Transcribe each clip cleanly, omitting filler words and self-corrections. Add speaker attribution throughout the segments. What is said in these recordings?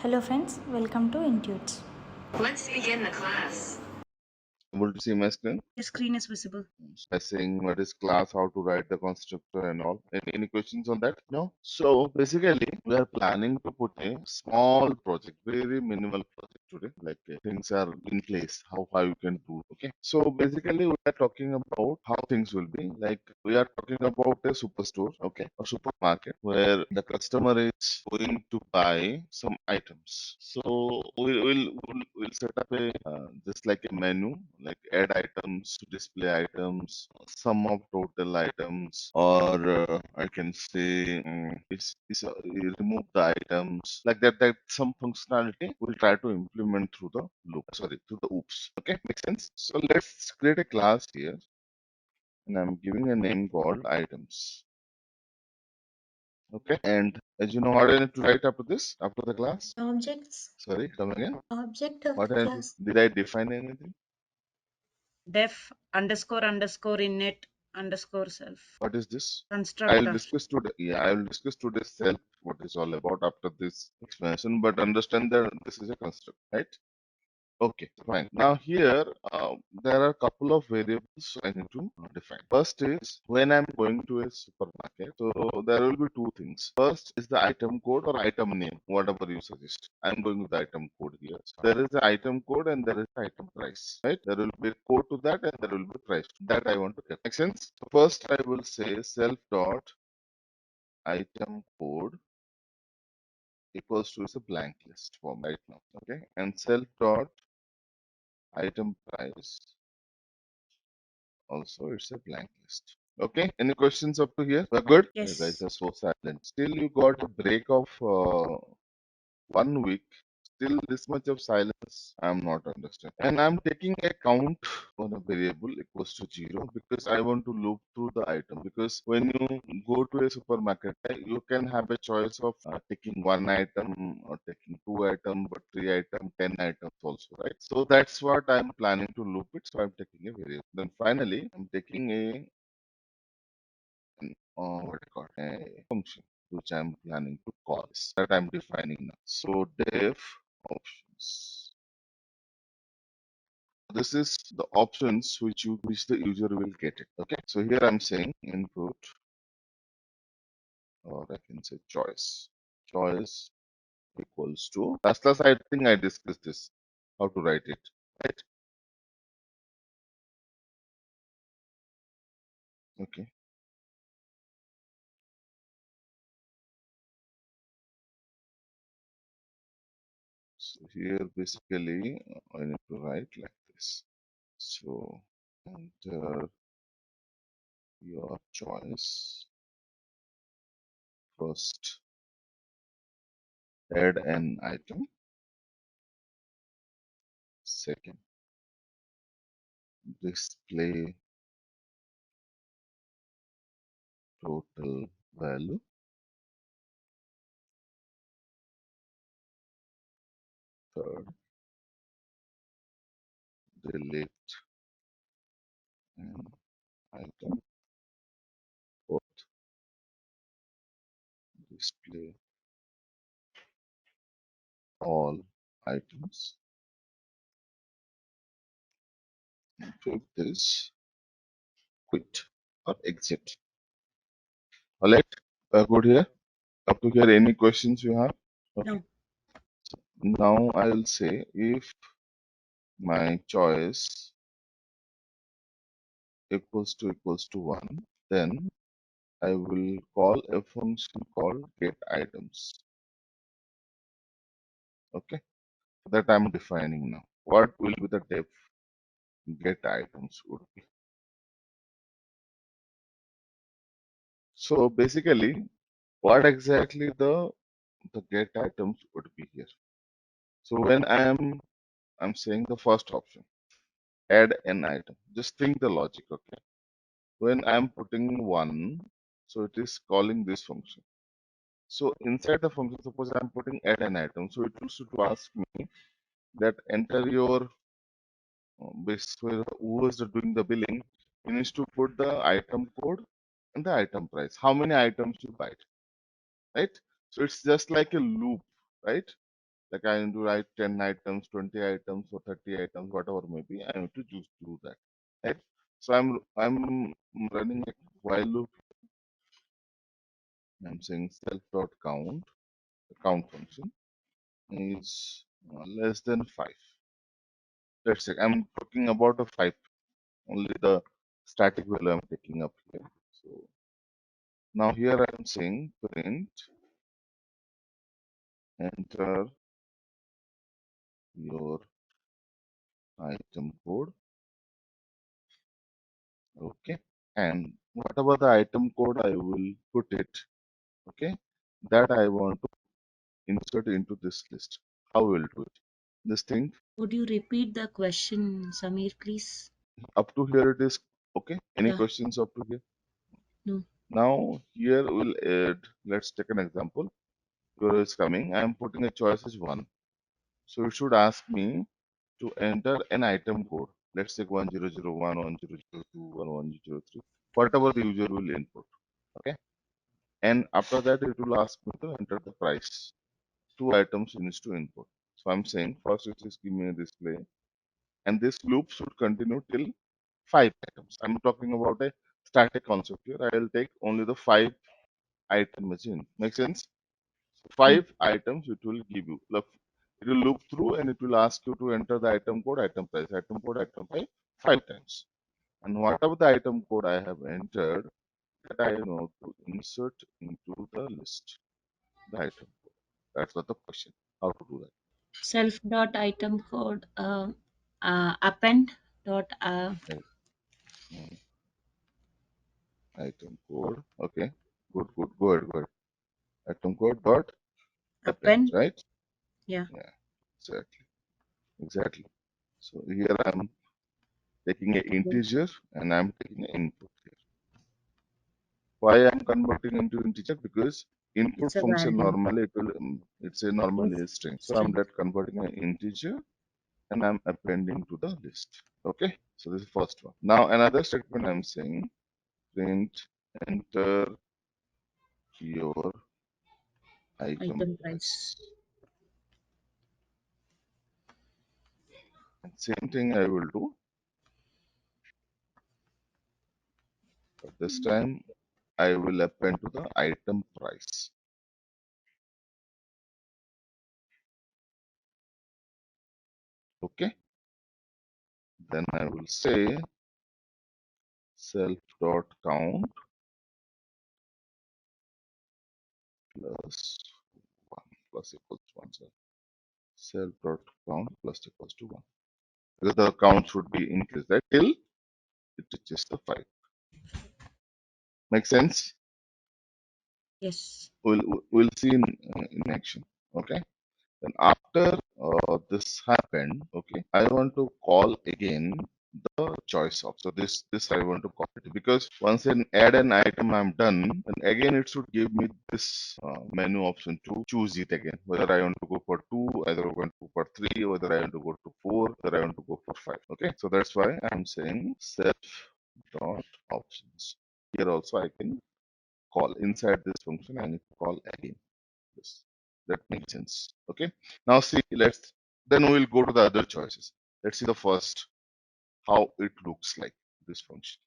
Speaker 1: Hello friends, welcome to Intuites.
Speaker 2: Let's begin the class.
Speaker 3: Able to see my screen?
Speaker 4: The screen is visible.
Speaker 3: By saying what is class, how to write the constructor and all. Any questions on that? No? So basically we are planning to put a small project, very minimal project today. Like things are in place, how far you can do. Okay. So basically we are talking about how things will be. Like we are talking about a superstore, okay, a supermarket where the customer is going to buy some items. So we'll set up a just like a menu, like add items, display items, sum of total items, or I can say remove the items like that. That some functionality we'll try to implement through the loop. Sorry, through the oops. Okay, makes sense. So let's create a class here, and I'm giving a name called items. Okay, and as you know, what I need to write after this, after the class?
Speaker 1: Objects,
Speaker 3: Sorry, come again.
Speaker 1: object of
Speaker 3: What
Speaker 1: the
Speaker 3: I
Speaker 1: class.
Speaker 3: did I define anything?
Speaker 4: Def _ init _ self.
Speaker 3: What is this? I'll
Speaker 4: Constructor.
Speaker 3: discuss today. Yeah, I will discuss today self what is all about after this explanation. But understand that this is a construct, right? Okay, fine. Now here there are a couple of variables I need to define. First is when I'm going to a supermarket, so there will be two things. First is the item code or item name, whatever you suggest. I'm going with the item code here. So there is the item code and there is the item price, right? There will be a code to that and there will be price. That I want to get. Make sense? So first I will say self dot item code equals to is a blank list form right now. Okay, and self dot item price also it's a blank list. Okay, any questions up to here? We're good? You
Speaker 4: Yes.
Speaker 3: guys are so silent. Still you got a break of 1 week. Still this much of silence, I'm not understanding. And I'm taking a count on a variable equals to 0 because I want to loop through the item. Because when you go to a supermarket, you can have a choice of taking one item or taking two items, but three items, 10 items also, right? So that's what I'm planning to loop it. So I'm taking a variable. Then finally, I'm taking what I call a function which I'm planning to call this that I'm defining now. So def options. This is the options which the user will get it. Okay. So here I'm saying input, or I can say choice. Choice equals to last I think I discussed this how to write it, right? Okay. So here basically I need to write like this. So enter your choice. First add an item. Second, display total value. Third, delete an item. Fourth, display all items. And fifth is quit or exit. Alright, good here. Up to here, any questions you have? Okay.
Speaker 4: No.
Speaker 3: So now I will say if my choice equals to 1, then I will call a function called get items. Okay, that I'm defining now. What will be the def get items would be? So basically, what exactly the get items would be here? So when I'm saying the first option, add an item. Just think the logic, okay? When I'm putting 1, so it is calling this function. So inside the function, suppose I'm putting add an item. So it used to ask me that enter your basically who is doing the billing, he needs to put the item code and the item price. How many items you buy, right? So it's just like a loop, right? Like I need to write 10 items, 20 items, or 30 items, whatever may be. I need to choose to do that. Right? So I'm running a while loop. I'm saying self.count. The count function is less than 5. Let's say I'm talking about a 5. Only the static value I'm taking up here. So now here I'm saying print enter your item code. Okay. And whatever the item code I will put it. Okay. That I want to insert into this list. How will do it? This thing
Speaker 4: Would you repeat the question, Samir, please?
Speaker 3: up to here it is okay. Any
Speaker 4: Yeah.
Speaker 3: questions up to here?
Speaker 4: No.
Speaker 3: Now here we'll add, let's take an example. Here is coming. I am putting a choice as 1. So it should ask me to enter an item code. Let's take 1001, 1002, 1103, whatever the user will input. Okay. And after that, it will ask me to enter the price. 2 items it needs to input. So I'm saying first it is give me a display, and this loop should continue till 5 items. I'm talking about a static concept here. I will take only the 5 item machine. Make sense? So
Speaker 4: Hmm.
Speaker 3: 5 items it will give you. Look, it will loop through and it will ask you to enter the item code, item price, item code, item price 5 times. And whatever the item code I have entered, that I know to insert into the list, the item code. That's what the question. How to do that?
Speaker 4: Self dot item code append dot
Speaker 3: Right. Item code. Okay. Good, good. Go ahead, go ahead. Item code dot append,
Speaker 4: append.
Speaker 3: right?
Speaker 4: Yeah.
Speaker 3: Yeah, exactly. Exactly. So here I'm taking an integer and I'm taking an input here. Why I'm converting into integer? Because input
Speaker 4: It's a
Speaker 3: function
Speaker 4: value.
Speaker 3: normally it will it's a normally
Speaker 4: Yes.
Speaker 3: a string. So I'm
Speaker 4: String.
Speaker 3: that converting an integer and I'm appending to the list. Okay. So this is first one. Now another statement I'm saying print enter your item
Speaker 4: Item
Speaker 3: price.
Speaker 4: price.
Speaker 3: And same thing I will do, but this time I will append to the item price. Okay. Then I will say self dot count plus 1 plus equals to 1. So self dot count plus equals to 1. Because the count should be increased right till it reaches the 5. Make sense?
Speaker 4: Yes.
Speaker 3: We'll see in action. Okay. Then after this happened, okay, I want to call again the choice of. So this I want to call it because once I add an item I'm done, then again it should give me this menu option to choose it again. Whether I want to go for 2, whether I want to go for 3, whether I want to go to 4, whether I want to go for 5. Okay, so that's why I'm saying self dot options. Here also I can call inside this function. I need to call again. Yes, that makes sense. Okay. Now see, then we'll go to the other choices. Let's see the first, how it looks like this function.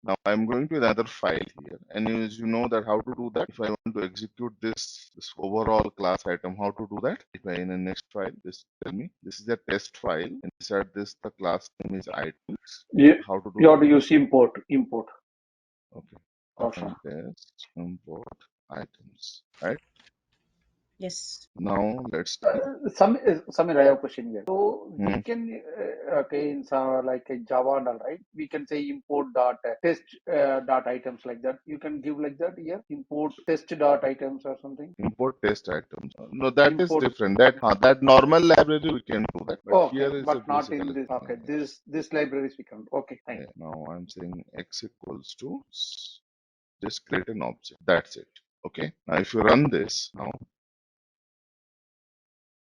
Speaker 3: Now I'm going to another file here, and as you know that how to do that. If I want to execute this overall class item, how to do that? If I in the next file, just tell me. This is a test file, and inside this the class name is items. How to do
Speaker 5: You
Speaker 3: that?
Speaker 5: have to use import
Speaker 3: Okay.
Speaker 5: option.
Speaker 3: Test import items. Right.
Speaker 4: Yes.
Speaker 3: Now let's see.
Speaker 5: Samir, I have a question here. So
Speaker 3: Hmm.
Speaker 5: we can, okay, in some like a Java and all, right? We can say import dot test dot items like that. You can give like that here. Import test dot items or something.
Speaker 3: Import test items. No, that is
Speaker 5: Import.
Speaker 3: different. That normal library we can do that, but
Speaker 5: Okay,
Speaker 3: here is a
Speaker 5: but not in
Speaker 3: basically.
Speaker 5: this. Okay, this libraries we can. Okay, thank
Speaker 3: Yeah,
Speaker 5: you.
Speaker 3: now I'm saying x equals to just create an object. That's it. Okay. Now if you run this now,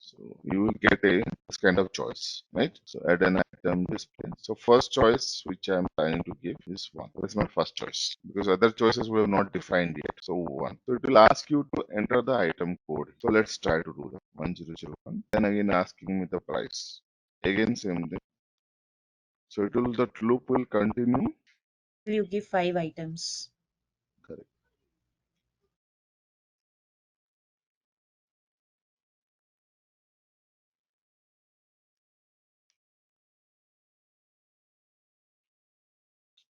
Speaker 3: So you will get this kind of choice, right? So add an item display. So first choice which I'm planning to give is 1. That's my first choice because other choices we have not defined yet. So 1. So it will ask you to enter the item code. So let's try to do that. 1001. Then again asking me the price. Again same thing. So the loop will continue.
Speaker 4: You give 5 items.
Speaker 3: Correct.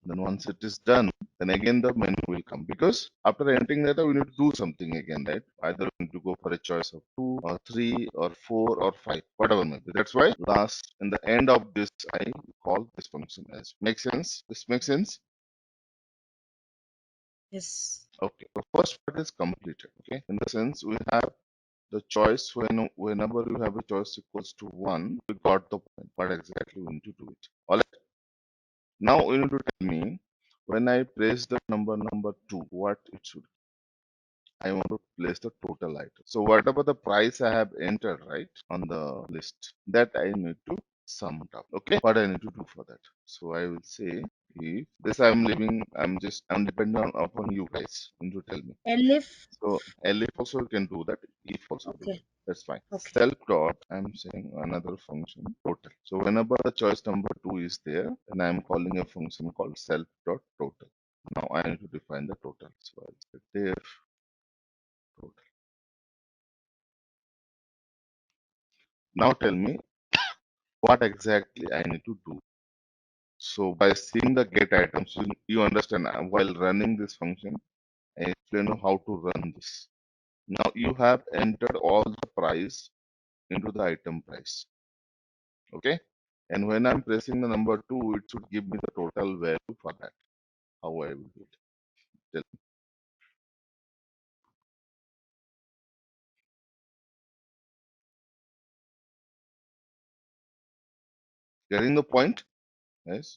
Speaker 3: Then once it is done, then again the menu will come because after entering data, we need to do something again, right? Either we need to go for a choice of 2 or 3 or 4 or 5, whatever maybe. That's why last in the end of this, I call this function as. Make sense? This makes sense?
Speaker 4: Yes.
Speaker 3: Okay. The first part is completed. Okay. In the sense we have the choice whenever you have a choice equals to 1, we got the point. What exactly we need to do it. All right. Now you need to tell me when I press the number 2, what it should. I want to place the total item. So whatever the price I have entered, right, on the list, that I need to sum it up. Okay, what I need to do for that. So I will say if this I'm leaving, I'm dependent upon you guys. You need to tell me.
Speaker 4: Elif.
Speaker 3: So elif also can do that, if also do that.
Speaker 4: Okay.
Speaker 3: That's fine.
Speaker 4: Okay.
Speaker 3: Self dot, I'm saying another function total. So whenever the choice number 2 is there, then I'm calling a function called self dot total. Now I need to define the total. So I'll say def total. Now tell me what exactly I need to do. So by seeing the get items, you understand while running this function, I explain you how to run this. Now you have entered all the price into the item price. Okay. And when I'm pressing the number 2, it should give me the total value for that. How I will do it. Tell me. Getting the point? Yes.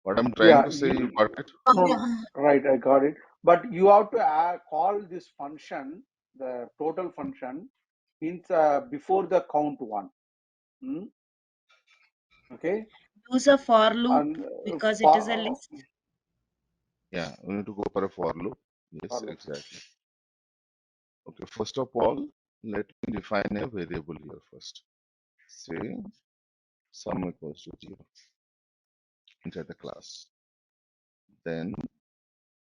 Speaker 3: What I'm trying
Speaker 5: Yeah,
Speaker 3: to say, you got it?
Speaker 5: no, right, I got it. But you have to call this function, the total function, before the count one. Hmm? Okay,
Speaker 4: Use a for loop
Speaker 5: and
Speaker 4: because it is a list.
Speaker 3: Yeah, we need to go for a for loop. Yes,
Speaker 5: for
Speaker 3: exactly. Okay, first of all, let me define a variable here first. Say sum equals to 0 inside the class. Then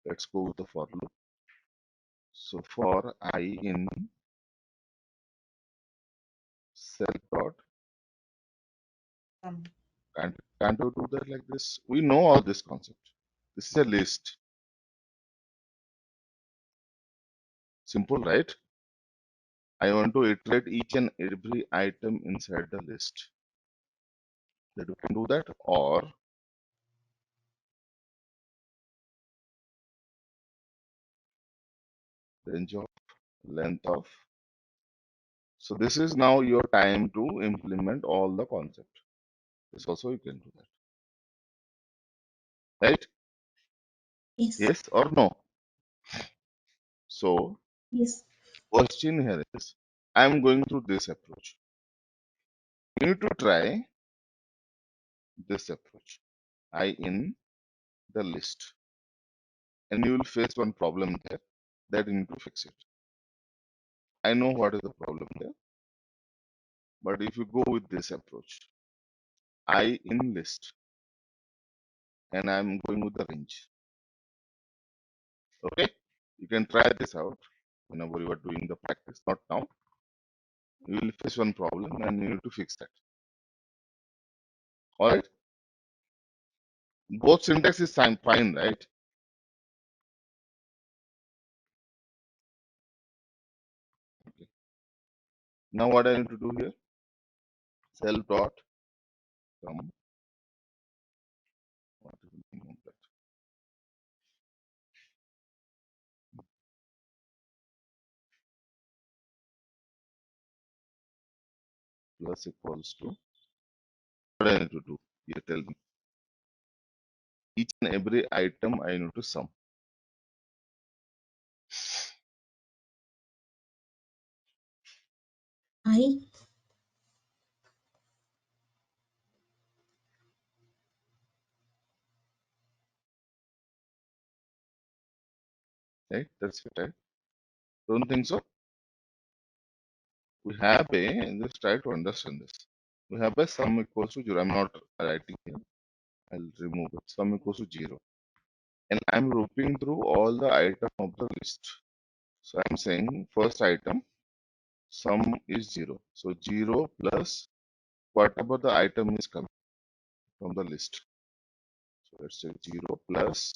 Speaker 3: let's go with the for loop. So for I in self dot,
Speaker 4: Um,
Speaker 3: can't we do that like this? We know all this concept. This is a list. Simple, right? I want to iterate each and every item inside the list. That we can do that, or range of length of. So this is now your time to implement all the concept. This also you can do that, right?
Speaker 1: Yes.
Speaker 3: Yes or no? So
Speaker 1: Yes.
Speaker 3: question here is, I'm going through this approach. You need to try this approach. I in the list, and you will face one problem there that you need to fix it. I know what is the problem there, but if you go with this approach, I in list, and I'm going with the range. Okay, you can try this out whenever you are doing the practice. Not now. You will face one problem, and you need to fix that. All right. Both syntax is fine, right? Okay. Now what I need to do here? Self dot sum. What is the name of that? Plus equals to. What I need to do? You tell me. Each and every item I need to sum.
Speaker 1: I
Speaker 3: right? That's it, right? Don't think so? We have a, just try to understand this. We have a sum equals to 0. I'm not writing here. I'll remove it. Sum equals to 0. And I'm looping through all the item of the list. So I'm saying first item, sum is 0. So 0 plus whatever the item is coming from the list. So let's say 0 plus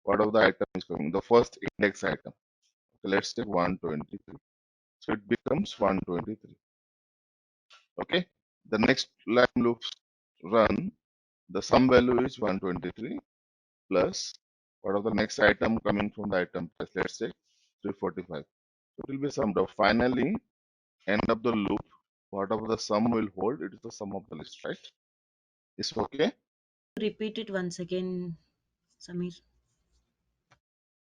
Speaker 3: whatever the item is coming, the first index item. Okay, let's take 123. So it becomes 123. Okay. The next line loops run. The sum value is 123 plus whatever the next item coming from the item price. Let's say 345. So it will be summed up. Finally, end of the loop, whatever the sum will hold, it is the sum of the list, right? It's okay?
Speaker 4: Repeat it once again, Samir.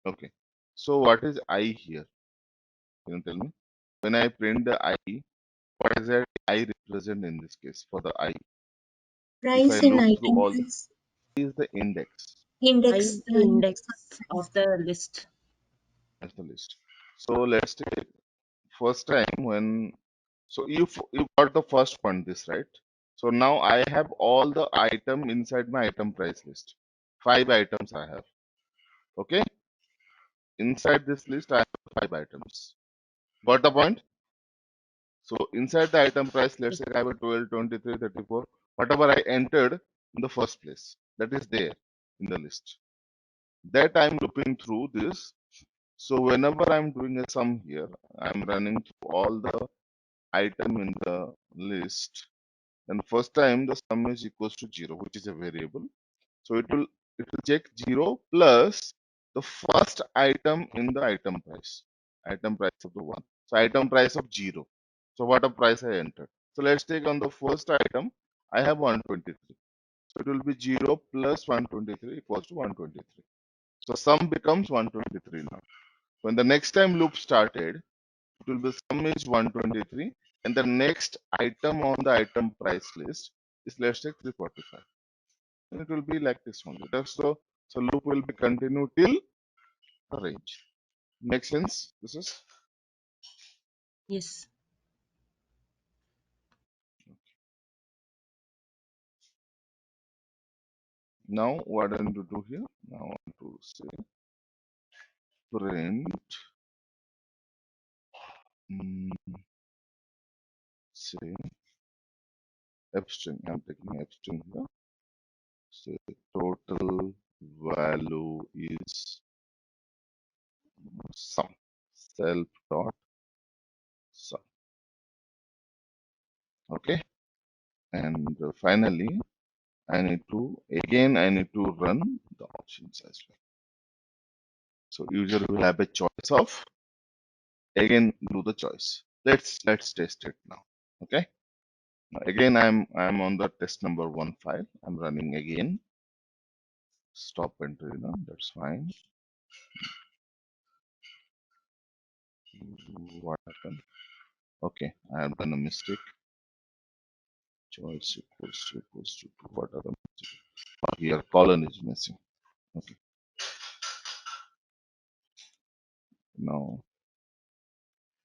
Speaker 3: Okay. So what is I here? Can you tell me? When I print the I, what is that I represent in this case for the I? If I
Speaker 1: Price and
Speaker 3: loop through
Speaker 1: item
Speaker 3: all,
Speaker 1: price
Speaker 3: is the index.
Speaker 4: I
Speaker 1: index
Speaker 4: is the index
Speaker 1: price.
Speaker 4: of the list.
Speaker 3: That's the list. So let's take first time when, so you got the first one this, right? So now I have all the item inside my item price list. 5 items I have. Okay. Inside this list, I have 5 items. Got the point? So inside the item price, let's
Speaker 4: Yes.
Speaker 3: say I have a 12, 23, 34, whatever I entered in the first place, that is there in the list. That I'm looping through this. So whenever I'm doing a sum here, I'm running through all the item in the list. And first time the sum is equals to 0, which is a variable. So it will check 0 plus the first item in the item price of the one. So item price of 0. So what a price I entered. So let's take on the first item, I have 123. So it will be 0 plus 123 equals to 123. So sum becomes 123 now. When the next time loop started, it will be sum is 123 and the next item on the item price list is, let's take 345. And it will be like this only. So loop will be continued till the range. Make sense? This is
Speaker 4: Yes.
Speaker 3: now what I need to do here. Now I want to say print say f string. I'm taking f string here. Say total value is sum. Self dot sum. Okay. And finally, I need to run the options as well. So user will have a choice of, again do the choice. Let's test it now. Okay. Now again I'm on the test number 1 file. I'm running again. Stop entry now. That's fine. What happened? Okay, I have done a mistake. Choice equals to what are the here colon is missing. Okay. Now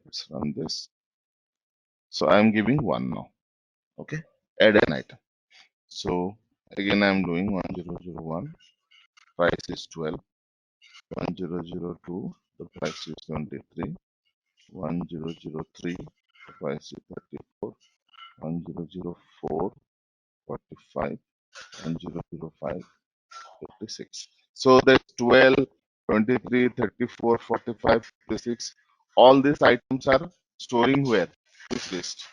Speaker 3: let's run this. So I'm giving 1 now. Okay. Add an item. So again I'm doing 1001. Price is 12. 1002. The price is 23. 1003. The price is 34. 1004. 45. 1005. 56. So that's 12, 23, 34, 45, 56. All these items are storing where? This list.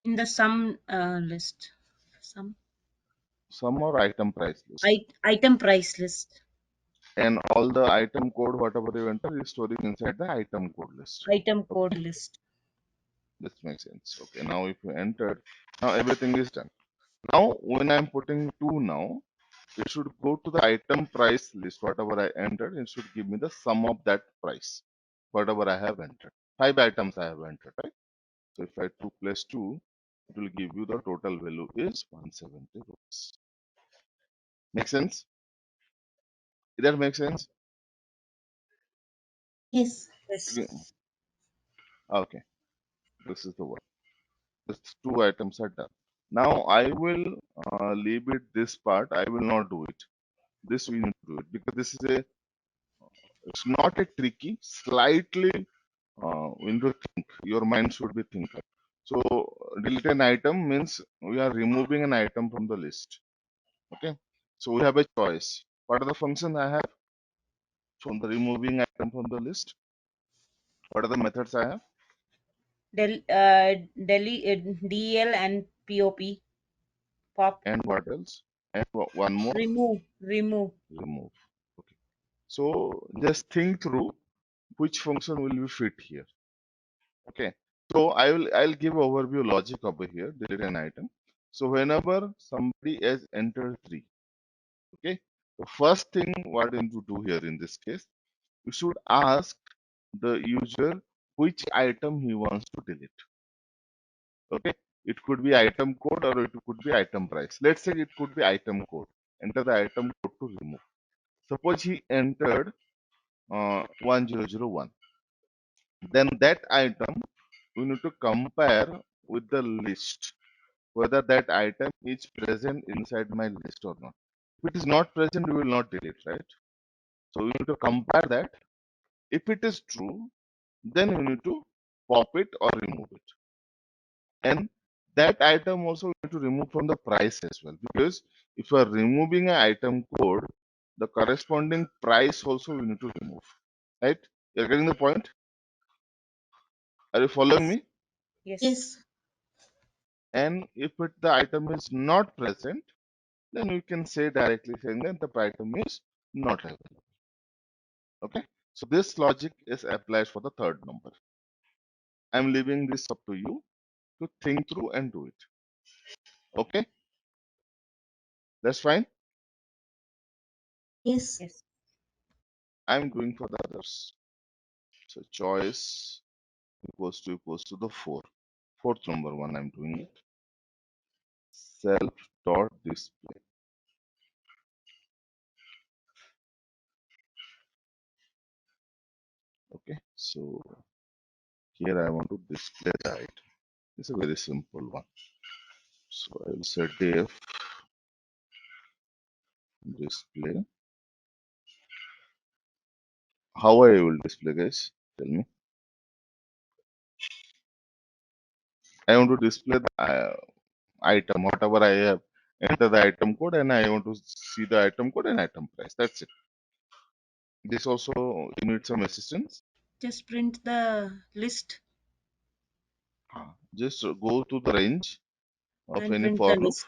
Speaker 4: In the sum list. Sum
Speaker 3: Some or item price list.
Speaker 4: item price list.
Speaker 3: And all the item code, whatever you enter, is storing inside the item code list.
Speaker 4: Item code
Speaker 3: Okay,
Speaker 4: list.
Speaker 3: this makes sense. Okay, now if you entered, now everything is done. Now when I'm putting 2 now, it should go to the item price list. Whatever I entered, it should give me the sum of that price, whatever I have entered. 5 items I have entered, right? So if I 2 plus 2, it will give you the total value is 170 rupees. Make sense? Did that make sense?
Speaker 1: Yes.
Speaker 4: Yes.
Speaker 3: Okay, this is the one. These two items are done. Now I will leave it this part. I will not do it. This we need to do it because this is a. It's not a tricky. Slightly, we need to think. Your mind should be thinker. So delete an item means we are removing an item from the list. Okay. So we have a choice. What are the functions I have from the removing item from the list? What are the methods I have?
Speaker 4: DL and POP. Pop.
Speaker 3: And what else? And one more,
Speaker 4: Remove.
Speaker 3: remove. Okay. So just think through which function will be fit here. Okay. So I'll give overview logic over here, delete an item. So whenever somebody has entered 3, okay, the first thing what you need to do here in this case, you should ask the user which item he wants to delete. Okay, it could be item code or it could be item price. Let's say it could be item code. Enter the item code to remove. Suppose he entered 1001. Then that item we need to compare with the list whether that item is present inside my list or not. If it is not present, we will not delete, right? So we need to compare that. If it is true, then we need to pop it or remove it. And that item also we need to remove from the price as well, because if you are removing an item code, the corresponding price also we need to remove, right? You're getting the point? Are you following me?
Speaker 4: Yes.
Speaker 1: Yes.
Speaker 3: And if the item is not present, then we can say directly saying that the item is not available. Okay, so this logic is applied for the third number. I'm leaving this up to you to think through and do it. Okay, that's fine.
Speaker 1: Yes.
Speaker 4: Yes.
Speaker 3: I'm doing for the others. So choice equals to the fourth number one. I'm doing it. Self dot display. Okay, so here I want to display the item. It's a very simple one. So I will say def display. How I will display, guys? Tell me. I want to display the item, whatever I have. Enter the item code, and I want to see the item code and item price. That's it. This also you need some assistance.
Speaker 4: Just print the list
Speaker 3: Just go to the range of
Speaker 4: and
Speaker 3: any
Speaker 4: print
Speaker 3: for
Speaker 4: the
Speaker 3: loop.
Speaker 4: list.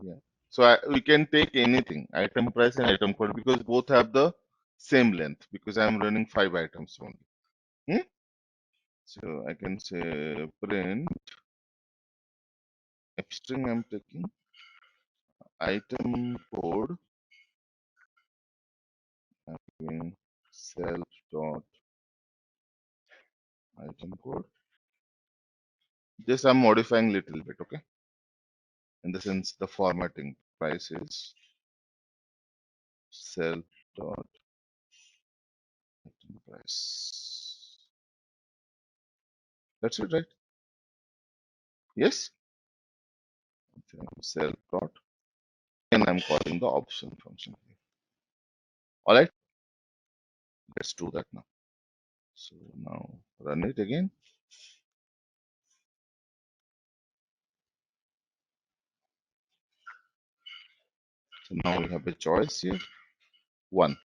Speaker 3: Yeah. So we can take anything, item price and item code, because both have the same length. Because I'm running 5 items only. Hmm? So I can say print string. I'm taking item code. I'm doing self dot item code. Just I'm modifying little bit, okay? In the sense the formatting price is self dot item price. That's it, right? Yes. Self dot, and I'm calling the option function. All right. Let's do that now. So now run it again. So now we have a choice here. 1.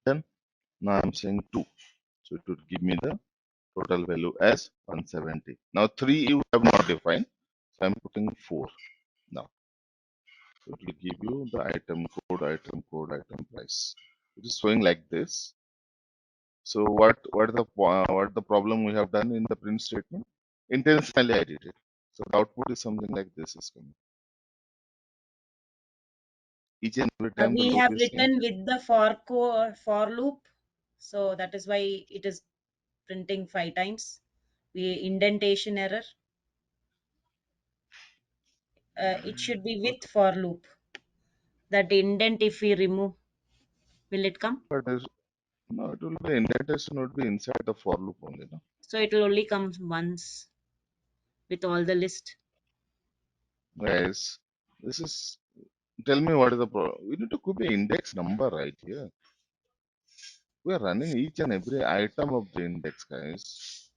Speaker 3: Then now I'm saying 2. So it would give me the total value as 170. Now 3 you have not defined. So I'm putting 4 now. So it will give you the item code, item price. It is showing like this. So what the problem we have done in the print statement? Intentionally I did it. So the output is something like this is coming. Each and every time the
Speaker 4: We
Speaker 3: loop
Speaker 4: have
Speaker 3: is same.
Speaker 4: written with the for loop, so that is why it is printing 5 times. We indentation error. It should be with for loop. That indent, if we remove, will it come?
Speaker 3: But no, it will be indentation would be inside the for loop only, no?
Speaker 4: So it will only come once with all the list.
Speaker 3: Guys, this is, tell me what is the problem. We need to keep an index number right here. We are running each and every item of the index, guys.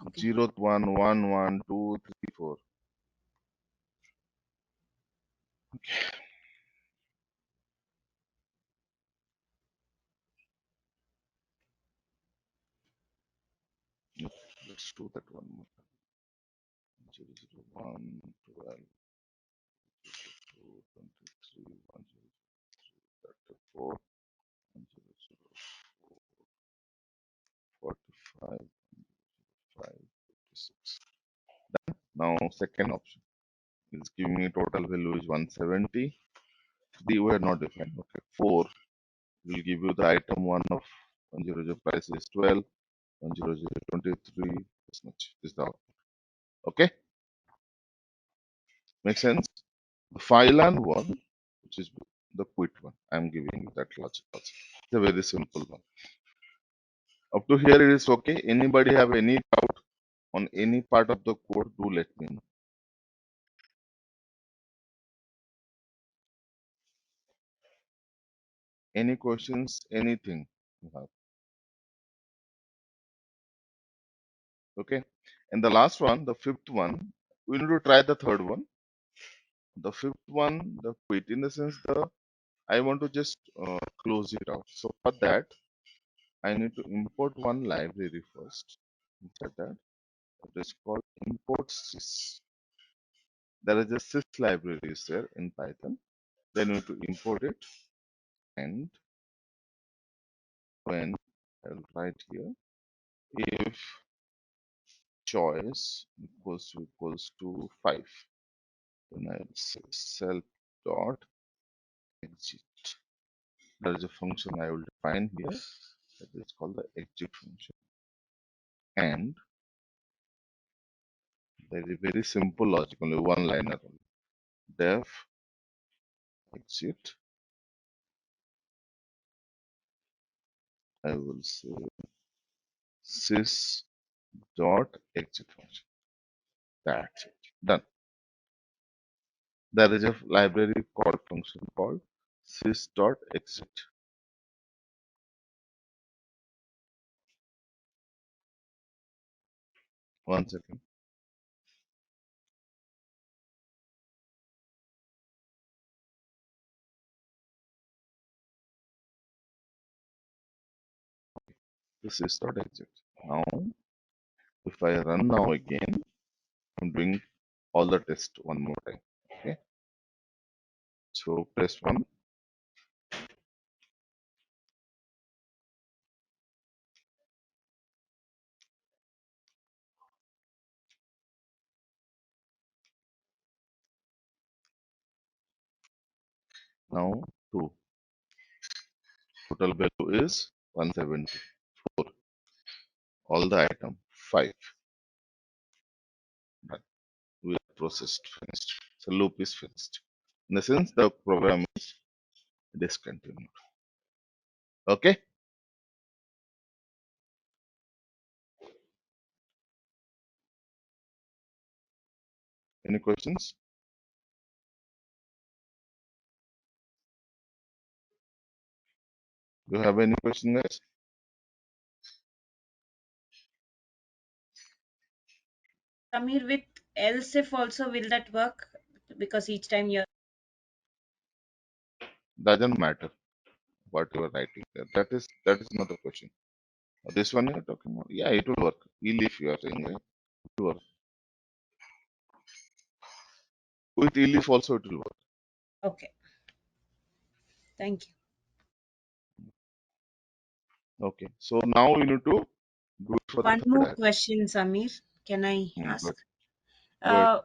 Speaker 4: Okay.
Speaker 3: 0th one, 1, 1, 2, 3, 4. Let's do that one more. 0, 0, 1, 12, 2, 23, 1, 0, 34, 1, 0, 0, 45, 5, 56. Now, second option is giving me total value is 170. The were not defined. Okay. 4 will give you the item 1 of 100 price is 12, 100 23. This much is the output. Okay. Make sense? The file and one, which is the quit one. I'm giving you that logic also. It's a very simple one. Up to here it is okay. Anybody have any doubt on any part of the code? Do let me know. Any questions? Anything you have? Okay. And the last one, the fifth one, we need to try the third one. The fifth one, the quit, in the sense the I want to just close it out. So for that, I need to import one library first. Inside that, it is called import sys. There is a sys library is there in Python. Then you need to import it, and when I'll write here, if choice equals to 5, then I'll say self dot exit. There is a function I will define here that is called the exit function, and there is very simple logic, only one liner only. Def exit, I will say sys dot exit function. That's it. Done. There is a library called function called sys dot exit. One second. This is dot exit. Now, if I run now again, I'm doing all the test one more time. Okay. So press 1. Now 2. Total value is 174. All the item 5. Done. We are processed, finished. So loop is finished. In the sense the program is discontinued. Okay. Any questions? Do you have any question, guys?
Speaker 4: Samir, with else if also will that work? Because each time you're
Speaker 3: Doesn't matter what you are writing there. That is not the question. This one you are talking about. Yeah, it will work. Elif you are saying, right? It will work. With Elif also it will work.
Speaker 4: okay. Thank you.
Speaker 3: Okay. So now we need to do it for the
Speaker 4: One
Speaker 3: third
Speaker 4: more
Speaker 3: item.
Speaker 4: question, Samir. Can I ask?
Speaker 3: Go ahead.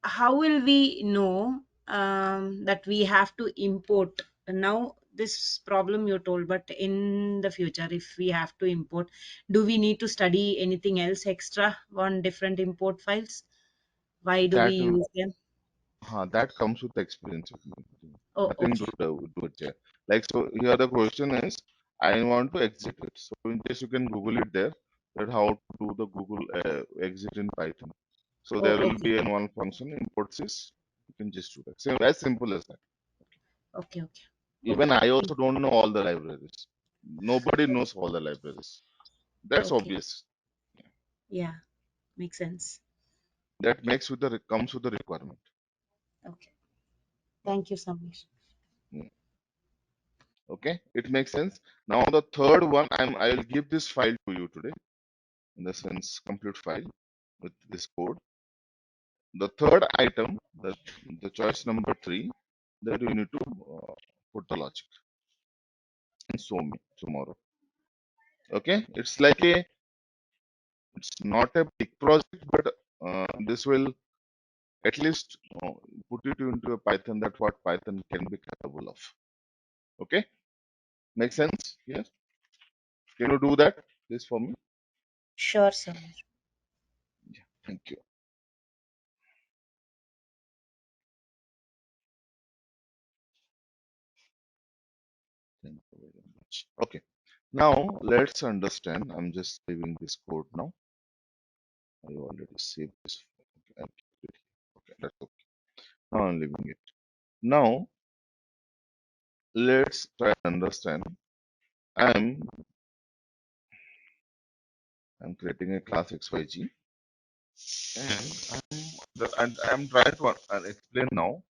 Speaker 4: How will we know that we have to import. Now this problem you told, but in the future if we have to import, do we need to study anything else extra on different import files? Why do we
Speaker 3: That
Speaker 4: use them?
Speaker 3: that comes with experience.
Speaker 4: Oh,
Speaker 3: Nothing to
Speaker 4: okay.
Speaker 3: do with there. Like so, here the question is, I want to exit it. So in case you can Google it there, that how to do the Google exit in Python. So
Speaker 4: Oh,
Speaker 3: there will
Speaker 4: okay.
Speaker 3: be an one function import sys. You can just do that. So as simple as that.
Speaker 4: Okay, okay.
Speaker 3: Even I also don't know all the libraries. Nobody knows all the libraries. That's
Speaker 4: Okay.
Speaker 3: obvious.
Speaker 4: Yeah, makes sense.
Speaker 3: That makes with the comes with the requirement.
Speaker 4: Okay. Thank you, Sameer.
Speaker 3: Mm. Okay, it makes sense. Now the third one, I will give this file to you today, in the sense complete file with this code. The third item, the choice number 3, that you need to put the logic and show me tomorrow. Okay, it's like it's not a big project, but this will at least put it into a Python, that what Python can be capable of. Okay, make sense? Yes. Can you do that, please, for me?
Speaker 4: Sure, Sameer.
Speaker 3: Yeah, thank you. Thank you very much. Okay, now let's understand. I'm just saving this code now. I already saved this. Okay, I'll keep it here. Okay, that's okay. Now I'm leaving it. Now let's try and understand. I'm I'm creating a class XYG, and I'm trying to explain now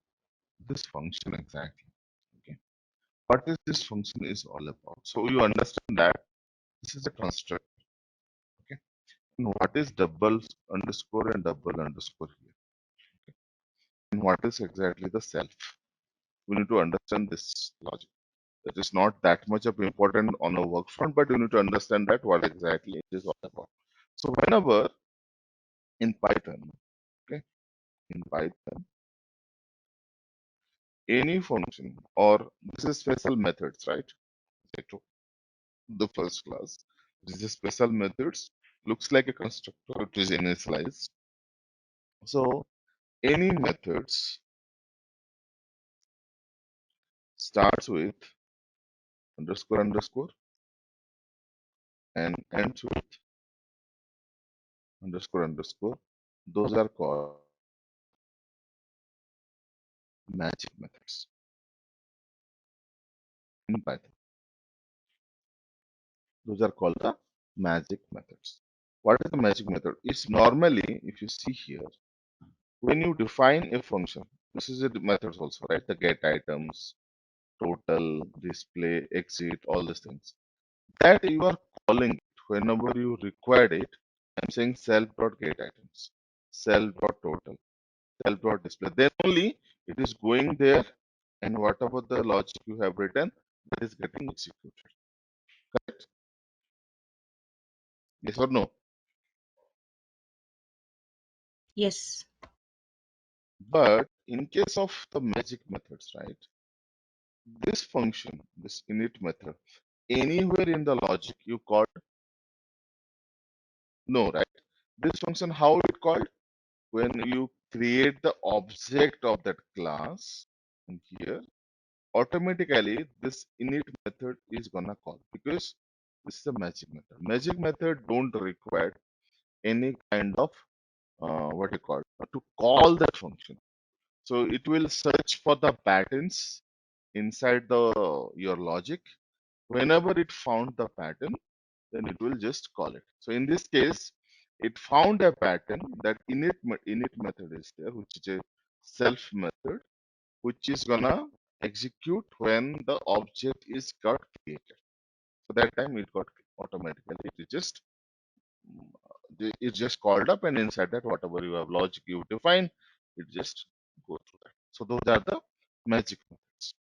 Speaker 3: this function exactly. Okay, what is this function is all about? So you understand that this is a construct. Okay, and what is double underscore and double underscore here? Okay, and what is exactly the self? We need to understand this logic. It is not that much of important on a work front, but you need to understand that what exactly it is all about. So whenever in Python, okay, in Python, any function or this is special methods, right? I took the first class. This is special methods. Looks like a constructor which is initialized. So any methods starts with underscore underscore and ends with underscore underscore. Those are called magic methods in Python. Those are called the magic methods. What is the magic method? It's normally, if you see here, when you define a function, this is a methods also, right? The get items, total, display, exit, all these things. That you are calling it whenever you required it. I'm saying self.get items, self.total, self.display. Then only it is going there, and whatever the logic you have written, that is getting executed. Correct? Yes or no?
Speaker 4: Yes.
Speaker 3: But in case of the magic methods, right? This function, this init method, anywhere in the logic you called no, right? This function, how it called? When you create the object of that class, and here automatically this init method is gonna call, because this is a magic method. Magic method don't require any kind of what you call to call that function. So it will search for the patterns inside the your logic. Whenever it found the pattern, then it will just call it. So in this case, it found a pattern that init method is there, which is a self method, which is gonna execute when the object is got created. So that time it got automatically. It is just it's just called up, and inside that whatever you have logic you define, it just go through that. So those are the magic methods.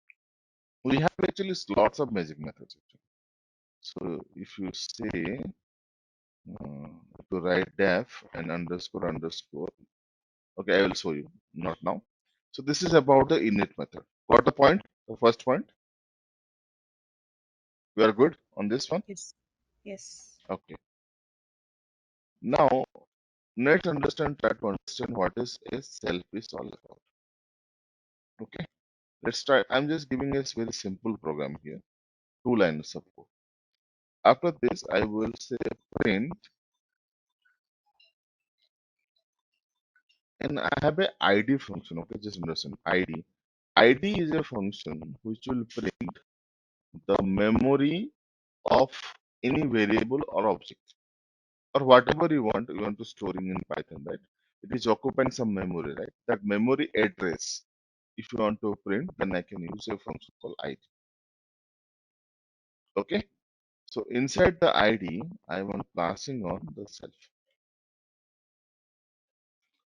Speaker 3: We have actually lots of magic methods. Actually. So if you say to write def and underscore underscore, okay, I will show you. Not now. So this is about the init method. Got the point? The first point? We are good on this one?
Speaker 4: Yes. Yes.
Speaker 3: Okay. Now let's try to understand what is a self is all about. Okay. Let's try. I'm just giving a very simple program here. 2 lines of code. After this, I will say print, and I have a ID function. Okay, just understand ID. ID is a function which will print the memory of any variable or object or whatever you want to storing in Python, right? It is occupying some memory, right? That memory address, if you want to print, then I can use a function called ID. Okay. So inside the ID, I want passing on the self.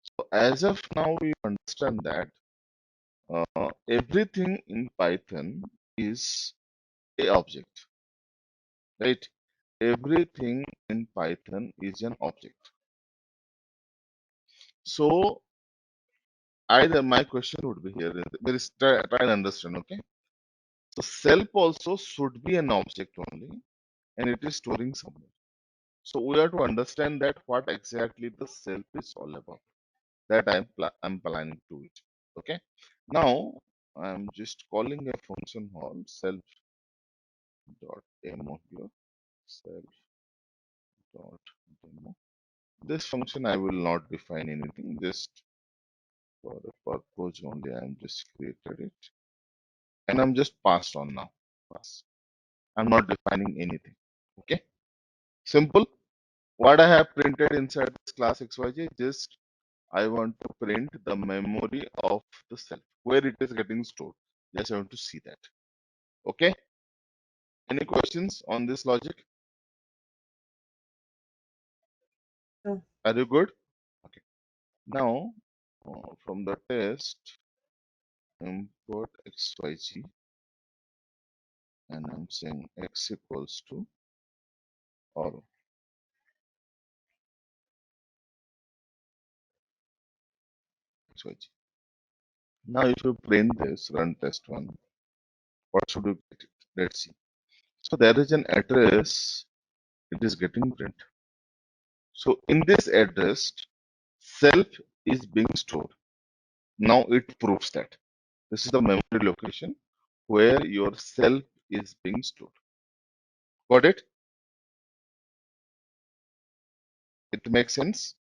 Speaker 3: So as of now, we understand that everything in Python is a object, right? Everything in Python is an object. So either my question would be here, there is try and understand, okay? So self also should be an object only, and it is storing somewhere. So we have to understand that what exactly the self is all about. That I'm planning to it. Okay. Now I'm just calling a function called self dot demo here. Self dot demo. This function I will not define anything, just for the purpose only. I'm just created it, and I'm just passed on now. Pass. I'm not defining anything. Okay. Simple. What I have printed inside this class XYZ, just I want to print the memory of the self, where it is getting stored. Just I want to see that. Okay. Any questions on this logic?
Speaker 4: No.
Speaker 3: Are you good? Okay. Now, from the test, import XYZ, and I'm saying X equals to or XYZ. Now, if you print this, run test one, what should you get it? Let's see. So there is an address, it is getting print. So in this address, self is being stored. Now it proves that this is the memory location where your self is being stored. Got it? It makes sense?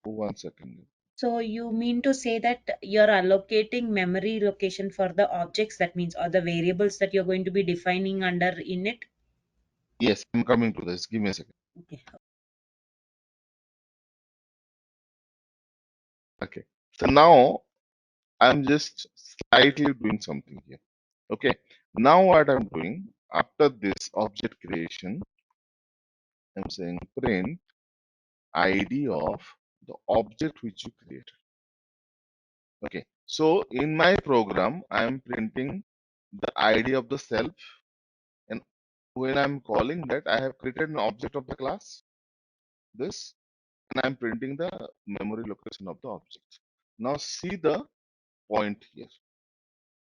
Speaker 3: 1 second.
Speaker 4: So you mean to say that you're allocating memory location for the objects, that means, or the variables that you're going to be defining under init?
Speaker 3: Yes, I'm coming to this. Give me a second.
Speaker 4: Okay.
Speaker 3: Okay. So now I'm just slightly doing something here. Okay. Now what I'm doing after this object creation, I'm saying print ID of the object which you created. Okay. So in my program, I'm printing the ID of the self, and when I'm calling that, I have created an object of the class, this, and I'm printing the memory location of the object. Now see the point here.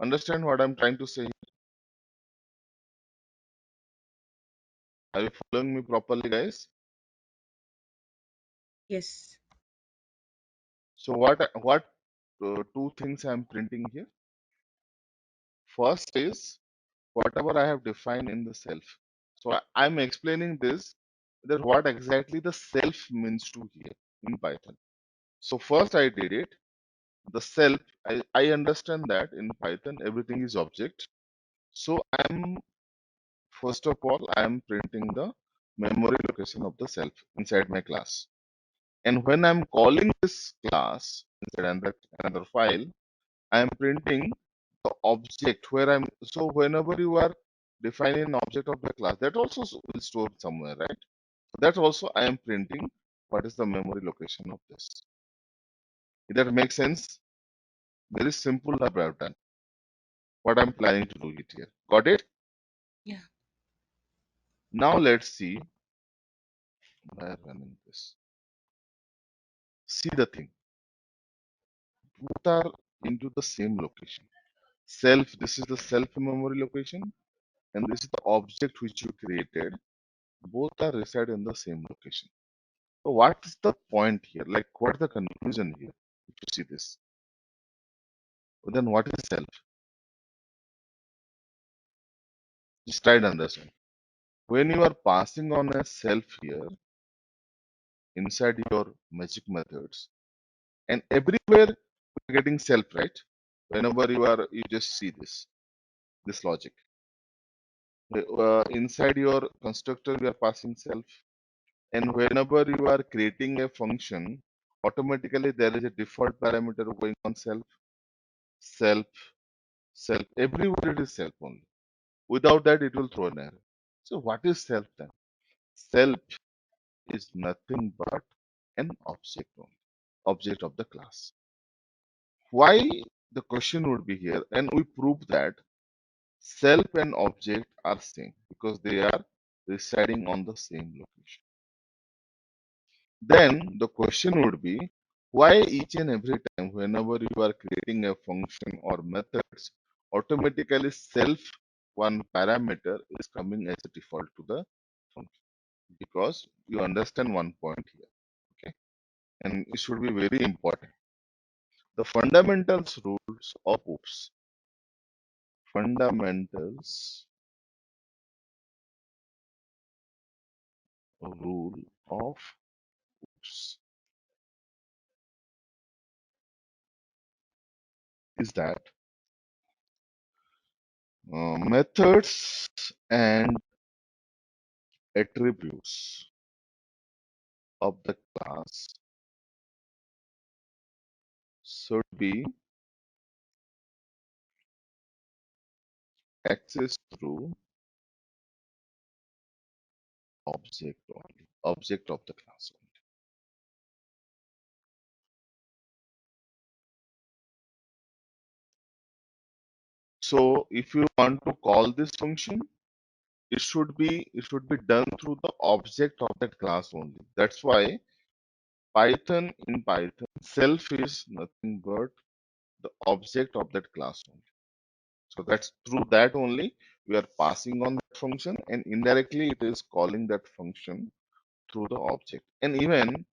Speaker 3: Understand what I'm trying to say? Are you following me properly, guys?
Speaker 4: Yes.
Speaker 3: So what two things I'm printing here? First is whatever I have defined in the self. So I'm explaining this, that what exactly the self means to here in Python. So first I did it. The self, I understand that in Python everything is object. So I'm first of all I'm printing the memory location of the self inside my class. And when I'm calling this class inside another file, I'm printing the object where I'm. So whenever you are defining an object of the class, that also will store somewhere, right? That also I am printing what is the memory location of this. If that makes sense? Very simple how I've done. What I'm planning to do it here. Got it?
Speaker 4: Yeah.
Speaker 3: Now let's see by running this. See the thing, both are into the same location. Self, this is the self memory location, and this is the object which you created. Both are reside in the same location. So what is the point here? Like, what is the conclusion here? If you see this, then what is self? Just try to understand. When you are passing on a self here inside your magic methods, and everywhere you're getting self, right? Whenever you just see this logic. Inside your constructor, you are passing self, and whenever you are creating a function, automatically there is a default parameter going on self, self, self. Everywhere it is self only. Without that, it will throw an error. So what is self then? Self is nothing but an object only, object of the class. Why the question would be here, and we prove that self and object are same because they are residing on the same location. Then the question would be, why each and every time whenever you are creating a function or methods, automatically self one parameter is coming as a default to the function? Because you understand one point here, okay? And it should be very important. The fundamentals rules of OOPS. Fundamentals rule of OOPS is that methods and attributes of the class should be accessed through object only, object of the class only. So if you want to call this function, it should be done through the object of that class only. That's why in Python, self is nothing but the object of that class only. So that's through that only we are passing on that function, and indirectly it is calling that function through the object. And even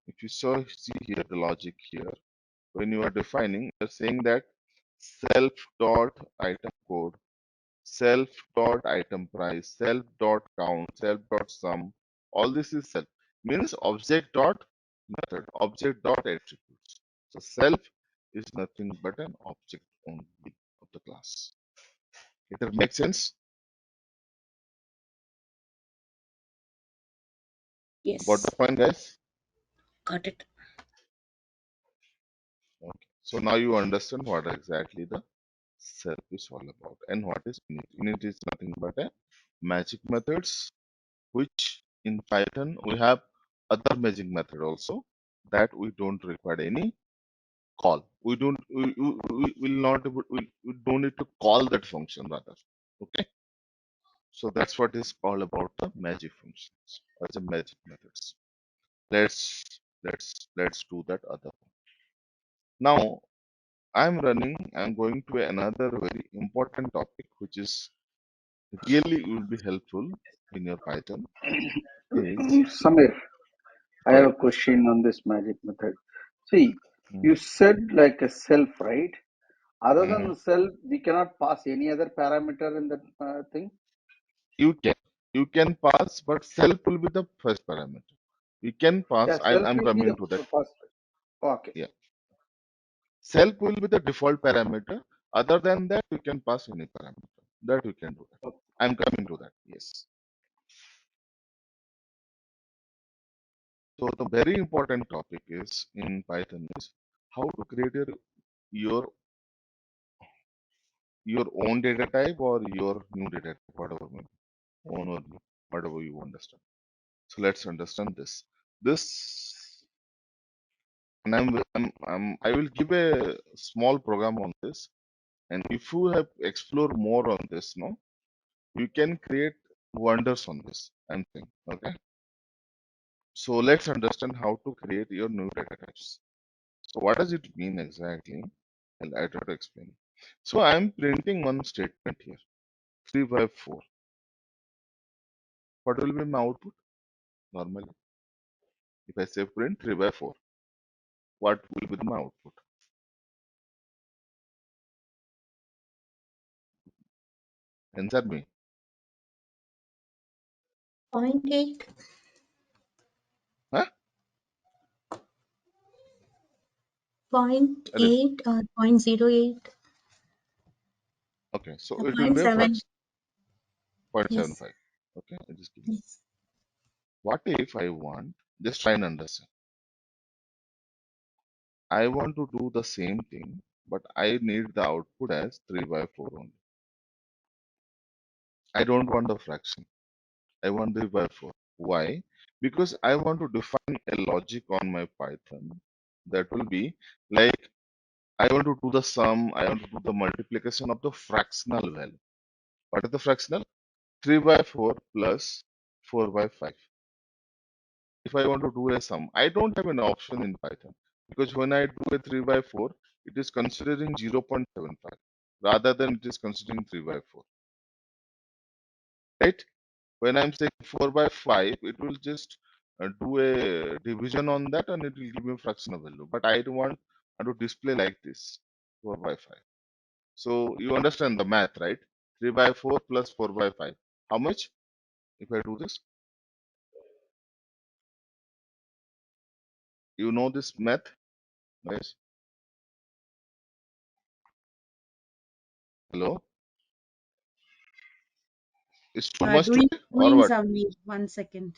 Speaker 3: if you see here the logic here, when you are defining, you're saying that self dot item code, self dot item price, self dot count, self dot sum. All this is self means object dot method, object dot attributes. So self is nothing but an object only of the class. It makes sense. Got the
Speaker 1: Yes,
Speaker 3: point, guys?
Speaker 1: got it.
Speaker 3: Okay. So now you understand what exactly the self is all about and what is init. Init is nothing but a magic methods, which in Python we have other magic method also that we don't require any call. We will not we don't need to call that function rather. Okay. So that's what is all about the magic functions or the magic methods. Let's do that other one. Now I'm going to another very important topic which is really will be helpful in your Python is
Speaker 5: Samir, I
Speaker 3: go
Speaker 5: have
Speaker 3: ahead.
Speaker 5: a question on this magic method. See,
Speaker 3: Mm,
Speaker 5: you said like a self, right? Other
Speaker 3: mhm.
Speaker 5: than self, we cannot pass any other parameter in that thing.
Speaker 3: You can pass, but self will be the first parameter. You can pass.
Speaker 5: Yeah, self
Speaker 3: I'm
Speaker 5: will be
Speaker 3: coming
Speaker 5: the
Speaker 3: to that.
Speaker 5: first. Okay.
Speaker 3: Yeah, self will be the default parameter. Other than that, you can pass any parameter. That you can do that. I'm coming to that. Yes. So the very important topic is in Python is how to create your your own data type or your new data type, whatever own or new, whatever you understand. So let's understand this. This and I will give a small program on this. And if you have explore more on this, no, you can create wonders on this. I'm saying, okay. So let's understand how to create your new data types. So what does it mean exactly? I try to explain. So I'm printing one statement here, 3 by 4. What will be my output normally? If I say print 3 by 4, what will be my output? Answer me.
Speaker 1: 0.8,
Speaker 3: Huh?
Speaker 1: 0.8 or 0.08,
Speaker 3: Okay, so it will
Speaker 1: point
Speaker 3: be a
Speaker 1: 0.7.
Speaker 3: fraction,
Speaker 1: Yes,
Speaker 3: 0.75. Okay, just give me.
Speaker 1: yes.
Speaker 3: What if I want, just try and understand. I want to do the same thing, but I need the output as 3 by 4 only. I don't want the fraction. I want 3 by 4. Why? Because I want to define a logic on my Python that will be like I want to do the sum, I want to do the multiplication of the fractional value. What is the fractional? 3 by 4 plus 4 by 5. If I want to do a sum, I don't have an option in Python because when I do a 3 by 4, it is considering 0.75 rather than it is considering 3 by 4. Right? When I'm saying 4 by 5, it will just do a division on that and it will give me a fractional value. But I don't want to display like this 4 by 5. So you understand the math, right? 3 by 4 plus 4 by 5. How much if I do this? You know this math, guys? Hello? It's too much
Speaker 4: Doing
Speaker 3: today or what?
Speaker 4: Samir. 1 second.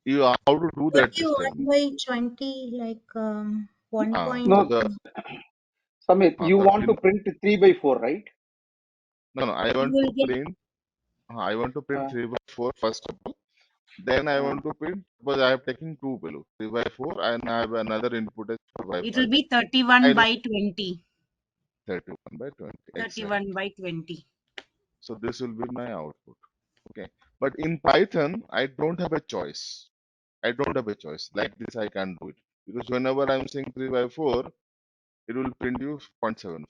Speaker 3: You how to do that? Just tell
Speaker 1: 31
Speaker 3: me.
Speaker 1: by 20, like
Speaker 3: So
Speaker 1: 1.
Speaker 5: No,
Speaker 3: the
Speaker 5: Samit, you want to
Speaker 3: the
Speaker 5: print 3 by 4, right?
Speaker 3: no, I
Speaker 1: You
Speaker 3: want
Speaker 1: will
Speaker 3: to
Speaker 1: get
Speaker 3: print. I want to print
Speaker 5: Uh,
Speaker 3: 3 by 4 first of all. Then I
Speaker 5: uh,
Speaker 3: want to print, but I have taken two below 3 by 4 and I have another input as 4 by
Speaker 4: It will
Speaker 3: 5.
Speaker 4: be
Speaker 3: I
Speaker 4: 31
Speaker 3: know
Speaker 4: by 20.
Speaker 3: 31 by 20 exact.
Speaker 4: 31 by 20.
Speaker 3: So this will be my output. Okay. But in Python, I don't have a choice. I don't have a choice. Like this, I can't do it. Because whenever I'm saying 3 by 4, it will print you 0.75.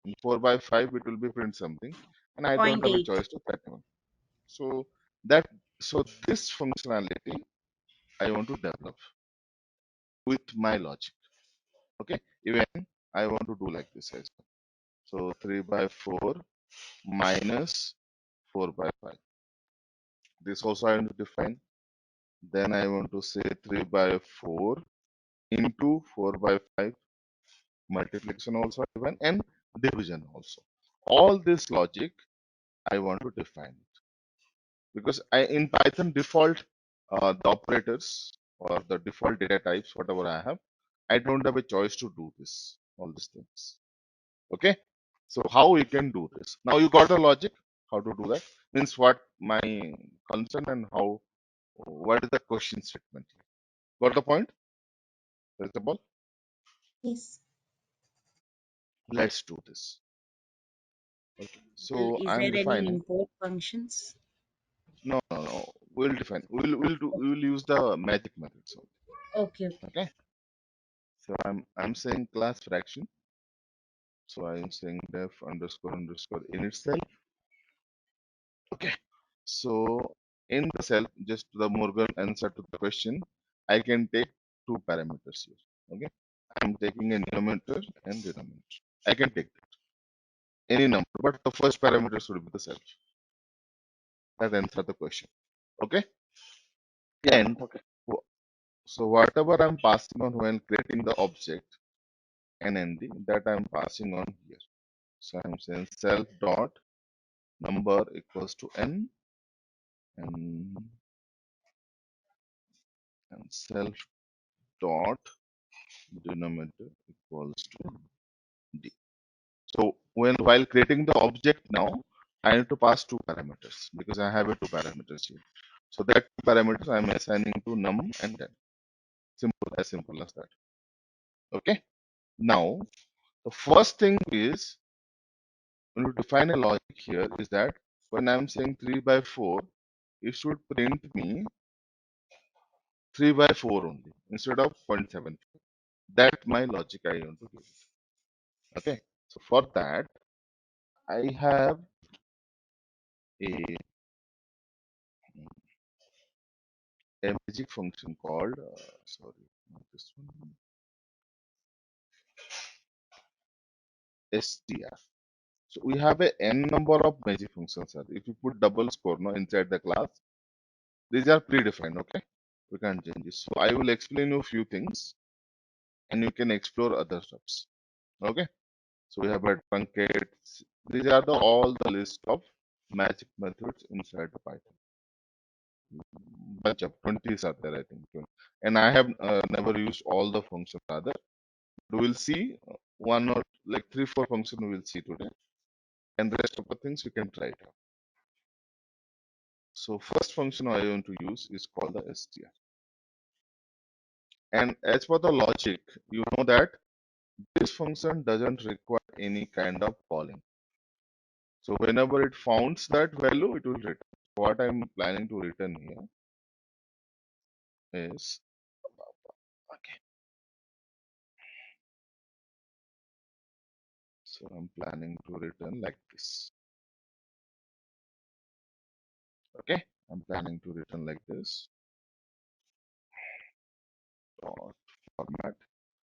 Speaker 3: In 4 by 5, it will be print something. And I don't have a
Speaker 4: 0.8.
Speaker 3: choice to that one. So that so this functionality I want to develop with my logic. Okay. Even I want to do like this as well. So 3 by 4 minus 4 by 5. This also I want to define. Then I want to say 3 by 4 into 4 by 5, multiplication also given, and division also. All this logic I want to define it because I in Python default the operators or the default data types, whatever I have, I don't have a choice to do this, all these things. Okay. So how we can do this? Now you got the logic, how to do that? Means what my concern and how, what is the question statement? Got the point? First of all,
Speaker 1: yes.
Speaker 3: let's do this. Okay. So
Speaker 4: Is
Speaker 3: I'm
Speaker 4: there any
Speaker 3: defining.
Speaker 4: import functions?
Speaker 3: No, no, no. We'll define. We'll use the magic method. So
Speaker 4: Okay.
Speaker 3: okay. So I'm saying class fraction. So I'm saying def underscore underscore in itself. Okay. So in the cell, just the Morgan answer to the question, I can take two parameters here. Okay. I'm taking a numerator and denominator. I can take any number, but the first parameter should be the self. That answer the question. Okay. And
Speaker 5: okay.
Speaker 3: wh- so whatever I'm passing on when creating the object NND, that I'm passing on here. So I'm saying self dot number equals to n and, self dot denominator equals to d. So while creating the object now, I need to pass two parameters because I have a two parameters here. So that two parameters I'm assigning to num and then. Simple as that. Okay. Now the first thing is when you define a logic here is that when I'm saying 3 by 4, it should print me 3 by 4 only instead of 0.7. That my logic I want to give. Okay. So for that, I have a, a magic function called, sorry, not this one, str. So we have a n number of magic functions, sir. If you put double score no, inside the class, these are predefined, okay? We can't change this. So I will explain you a few things and you can explore other stuffs. Okay. So we have a truncate. These are all the list of magic methods inside the Python. Bunch of 20s are there, I think. And I have never used all the functions rather. We will see one or like 3-4 functions we will see today. And the rest of the things we can try it out. So first function I want to use is called the str. And as for the logic, you know that this function doesn't require any kind of calling. So whenever it founds that value, it will return. What I'm planning to return here is, okay. So I'm planning to return like this. Okay. I'm planning to return like this. Dot format.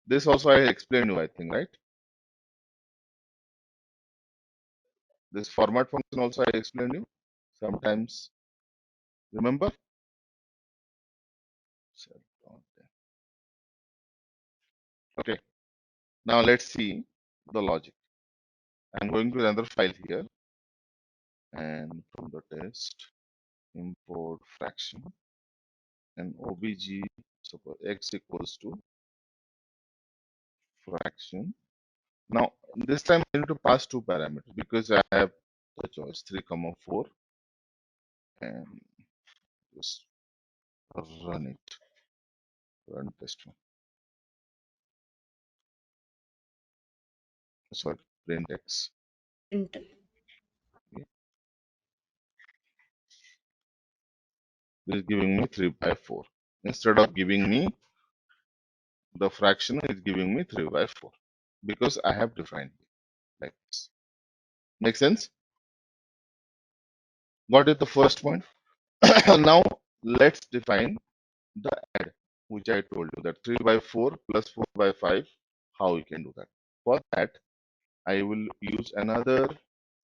Speaker 3: This also I explained you, I think, right? This format function also I explained you. Sometimes, remember? Okay. Now let's see the logic. I'm going to another file here, and from the test, import fraction and obj, suppose x equals to fraction. Now this time I need to pass two parameters because I have the choice 3, 4, and just run it, run test one. Sorry, print x.
Speaker 4: Enter.
Speaker 3: Okay. This is giving me 3 by 4. Instead of giving me the fraction, it's giving me 3 by 4 because I have defined it like this. Make sense? What is the first point? Now let's define the add, which I told you that 3 by 4 plus 4 by 5, how we can do that. For that, I will use another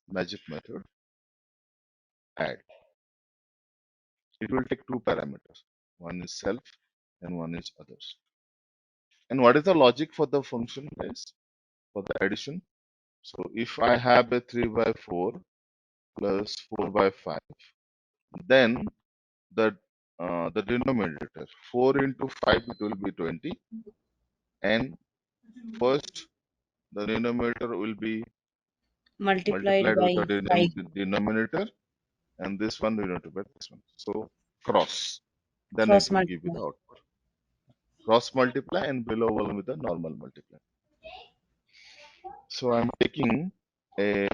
Speaker 3: magic method, add. It will take two parameters. One is self and one is others. And what is the logic for the function, guys? For the addition. So if I have a 3 by 4 plus 4 by 5, then the denominator 4 into 5 it will be 20, and first the denominator will be
Speaker 4: Multiplied
Speaker 3: multiplied with
Speaker 4: by
Speaker 3: the
Speaker 4: 5.
Speaker 3: denominator, and this one we multiply this one. So cross, then it
Speaker 4: Cross
Speaker 3: will give you
Speaker 4: multiply.
Speaker 3: the output. Cross multiply and below one with the normal multiply. So I'm taking a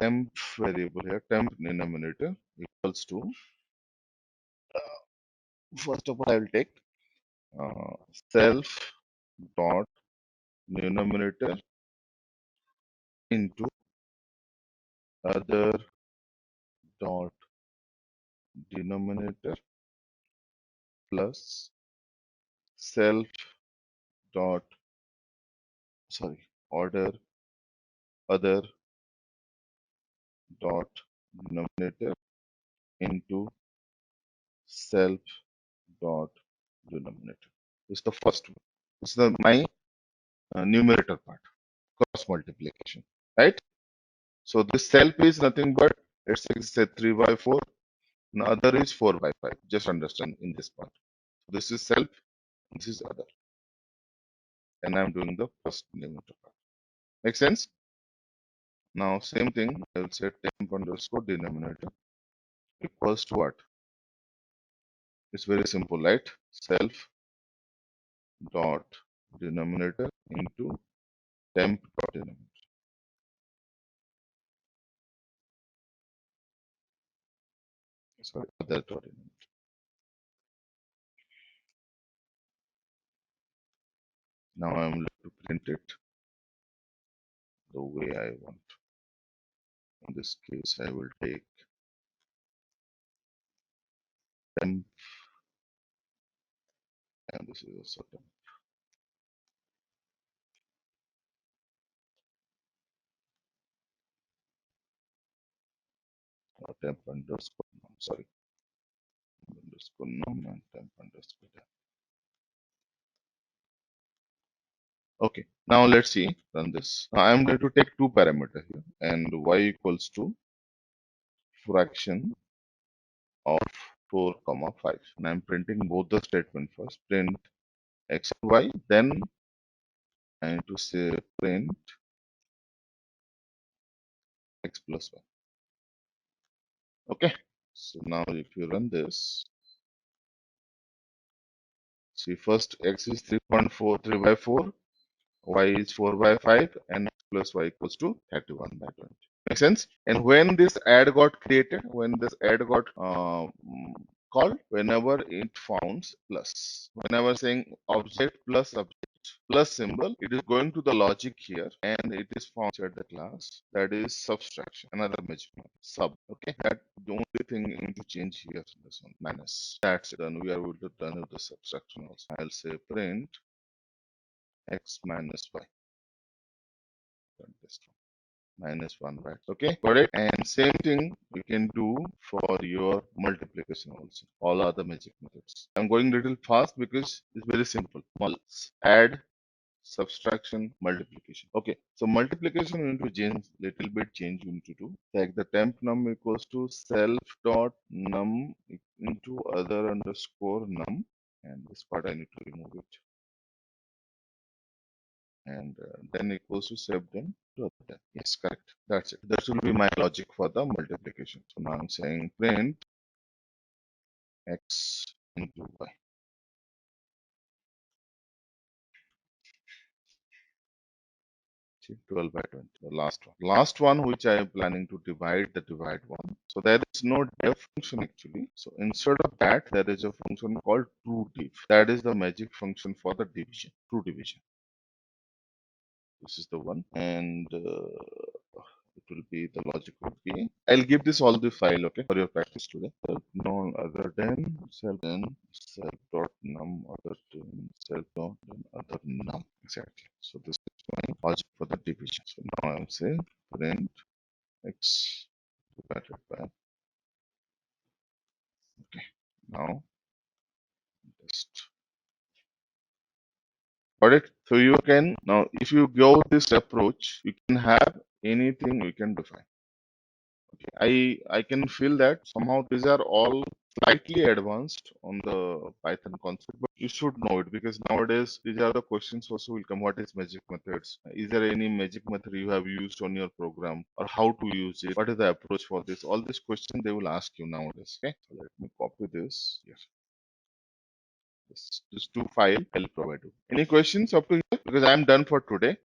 Speaker 3: temp variable here, temp denominator equals to, first of all I will take self dot denominator into other dot denominator plus self dot, sorry, order other dot denominator into self dot denominator. This is the first one. This is my numerator part, cross multiplication, right? So this self is nothing but, let's say 3 by 4, and other is 4 by 5. Just understand in this part. This is self, this is other, and I'm doing the first numerator part. Make sense? Now same thing, I will say temp underscore denominator equals to what? It's very simple, right? Self dot denominator into temp dot denominator. Sorry, other dot denominator. Now I'm going to print it the way I want. In this case, I will take temp, and this is also temp underscore, sorry, underscore num and temp underscore temp. Okay, now let's see, run this. Now I'm going to take two parameters here, and y equals to fraction of 4 comma 5, and I'm printing both the statement first. Print x and y, then I need to say print x plus y. Okay, so now if you run this, see, first x is 3.43 by 4, y is 4 by 5, and x plus y equals to 31 by 20. Make sense? And when this add got created, when this add got called, whenever it founds plus, whenever saying object plus subject plus symbol, it is going to the logic here, and it is found at the class, that is subtraction, another measurement, sub. Okay, that the only thing you need to change here, this one minus. That's done. We are able to done with the subtraction also. I'll say print x minus y. Print this one. Minus 1, right? Okay, got it. And same thing we can do for your multiplication also, all other magic methods. I'm going little fast because it's very simple. Mults, add, subtraction, multiplication. Okay, so multiplication you need to change little bit, change you need to do. Like the temp num equals to self dot num into other underscore num, and this part I need to remove it. And then equals to save them to other. Yes, correct. That's it. That will be my logic for the multiplication. So now I'm saying print x into y. See, 12 by 20, the last one. Last one, which I am planning to divide the divide one. So there is no def function actually. So instead of that, there is a function called true div. That is the magic function for the division, true division. This is the one, and it will be the logic would be. I'll give this all the file, okay, for your practice today. None other than self dot num other than self dot other num. Exactly. So this is my logic for the division. So now I'll say print x divided by. Okay. Now just got it. So you can now, if you go this approach, you can have anything you can define. I can feel that somehow these are all slightly advanced on the Python concept, but you should know it because nowadays these are the questions also will come. What is magic methods? Is there any magic method you have used on your program, or how to use it? What is the approach for this? All these questions they will ask you nowadays. Okay, so let me copy this. Yes, this two file I'll provide you. Any questions up to here? Because I'm done for today.